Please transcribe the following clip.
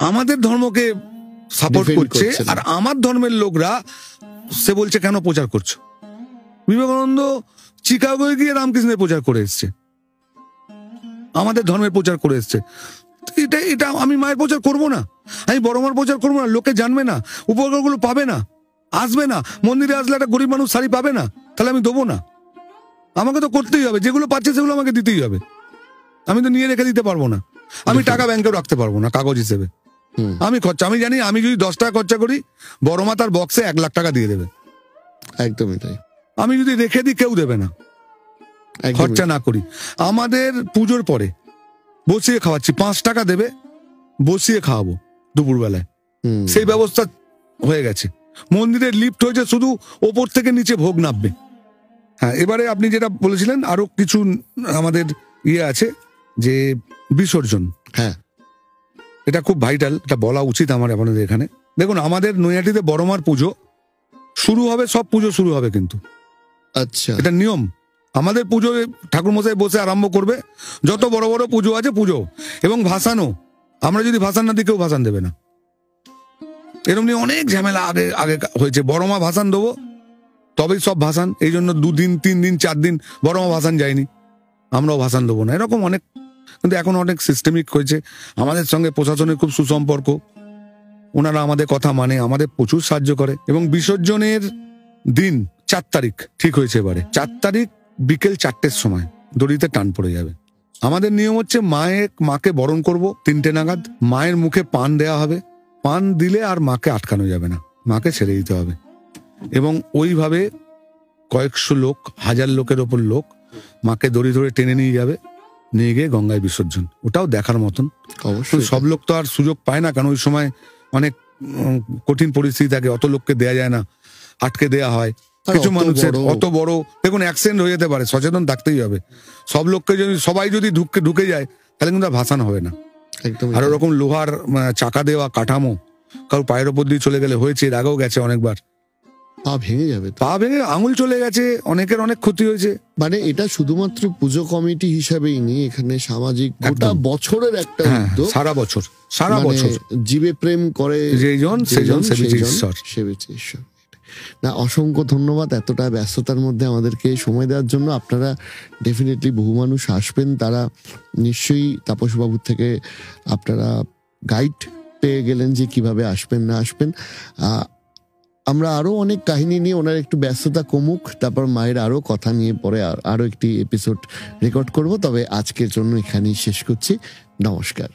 আমাদের ধর্মকে সাপোর্ট করছে, আর আমার ধর্মের লোকরা সে বলছে কেন প্রচার করছো। বিবেকানন্দ চিকাগোয় গিয়ে রামকৃষ্ণের প্রচার করে এসছে, আমাদের ধর্মের প্রচার করে এসছে। এটা আমি মায়ের প্রচার করব না, আমি বড় মার প্রচার করবো না? লোকে জানবে না, উপকারগুলো পাবে না, আসবে না। মন্দিরে আসলে একটা গরিব মানুষ শাড়ি পাবে না, তাহলে আমি দেবো না? আমাকে তো করতেই হবে, যেগুলো পাচ্ছে সেগুলো আমাকে দিতেই হবে। আমি তো নিয়ে রেখে দিতে পারবো না, আমি টাকা ব্যাংকেও রাখতে পারবো না কাগজ হিসেবে। আমি খরচা, আমি জানি আমি যদি 10 টাকা খরচা করি, বড় মা তার বক্সে 1 লাখ টাকা দিয়ে দেবে। একদমই তাই। আমি যদি রেখে দিই কেউ দেবে না, খরচা না করি। আমাদের পুজোর পরে বসিয়ে খাওয়াচ্ছি, 5 টাকা দেবে, বসিয়ে খাওয়াবো দুপুরবেলায়, সেই ব্যবস্থা হয়ে গেছে। মন্দিরের লিফট হয়েছে, শুধু ওপর থেকে নিচে ভোগ নামবে। হ্যাঁ, এবারে আপনি যেটা বলেছিলেন আরো কিছু আমাদের আছে যে বিসর্জন, হ্যাঁ এটা খুব ভাইটাল, এটা বলা উচিত আমার আপনাদের এখানে। দেখুন, আমাদের নৈহাটিতে বড়মার পুজো শুরু হবে, সব পুজো শুরু হবে কিন্তু, আচ্ছা এটা নিয়ম। আমাদের পুজো ঠাকুরমশাই বসে আরম্ভ করবে, যত বড় বড় পুজো আছে পুজো, এবং ভাসানো, আমরা যদি ভাসান না দিই কেউ ভাসান দেবে না। এরকম নিয়ে অনেক ঝামেলা আগে আগে হয়েছে। বড়মা ভাসান দেবো তবেই সব ভাসান, এই জন্য 2 দিন 3 দিন 4 দিন বড়মা ভাসান যায়নি, আমরাও ভাসান দেবো না, এরকম অনেক। কিন্তু এখন অনেক সিস্টেমিক হয়েছে। আমাদের সঙ্গে প্রশাসনের খুব সুসম্পর্ক, ওনারা আমাদের কথা মানে, আমাদের প্রচুর সাহায্য করে। এবং বিসর্জনের দিন 4 তারিখ ঠিক হয়েছে। এবারে 4 তারিখ বিকেল 4টের সময় দড়িতে টান পড়ে যাবে। আমাদের নিয়ম হচ্ছে মাকে বরণ করব 3টে নাগাদ, মায়ের মুখে পান দেয়া হবে, পান দিলে আর মাকে আটকানো যাবে না, মাকে ছেড়ে দিতে হবে। এবং ওইভাবে কয়েকশো লোক, 1000 লোকের ওপর লোক মাকে দড়ি ধরে টেনে নিয়ে যাবে, নিয়ে গিয়ে গঙ্গায় বিসর্জন। ওটাও দেখার মতন। অবশ্যই সব লোক তো আর সুযোগ পায় না, কারণ ওই সময় অনেক কঠিন পরিস্থিতি থাকে, অত লোককে দেয়া যায় না, আটকে দেয়া হয়। কিছু মানুষের অত বড়, দেখুন অ্যাক্সিডেন্ট হয়ে যেতে পারে, সচেতন থাকতেই হবে। সব লোককে যদি সবাই যদি ঢুকে যায় তাহলে কিন্তু আর ভাসানো হবে না। আর ওরকম লোহার চাকা দেওয়া কাঠামো কারো পায়ের ওপর দিয়ে চলে গেলে হয়েছে, এর আগেও গেছে অনেকবার, পা ভেঙে যাবে, পা ভেঙে আঙুল চলে গেছে, অনেকের অনেক ক্ষতি হয়েছে। মানে এটা শুধুমাত্র পুজো কমিটি হিসাবেই নেই, এখানে সামাজিক গোটা বছরের একটা উদ্যোগ, সারা বছর জীবে প্রেম করে যেজন সেবিছে ঈশ্বর। না, অসংখ্য ধন্যবাদ এতটা ব্যস্ততার মধ্যে আমাদেরকে সময় দেওয়ার জন্য। আপনারা ডেফিনেটলি বহু মানুষ আসবেন, তারা নিশ্চয়ই তাপসবাবুর থেকে আপনারা গাইড পেয়ে গেলেন যে কিভাবে আসবেন না আসবেন। আমরা আরো অনেক কাহিনী নিয়ে, ওনার একটু ব্যস্ততা কমুক, তারপর মায়ের আরো কথা নিয়ে পরে আরো একটি এপিসোড রেকর্ড করব। তবে আজকের জন্য এখানেই শেষ করছি। নমস্কার।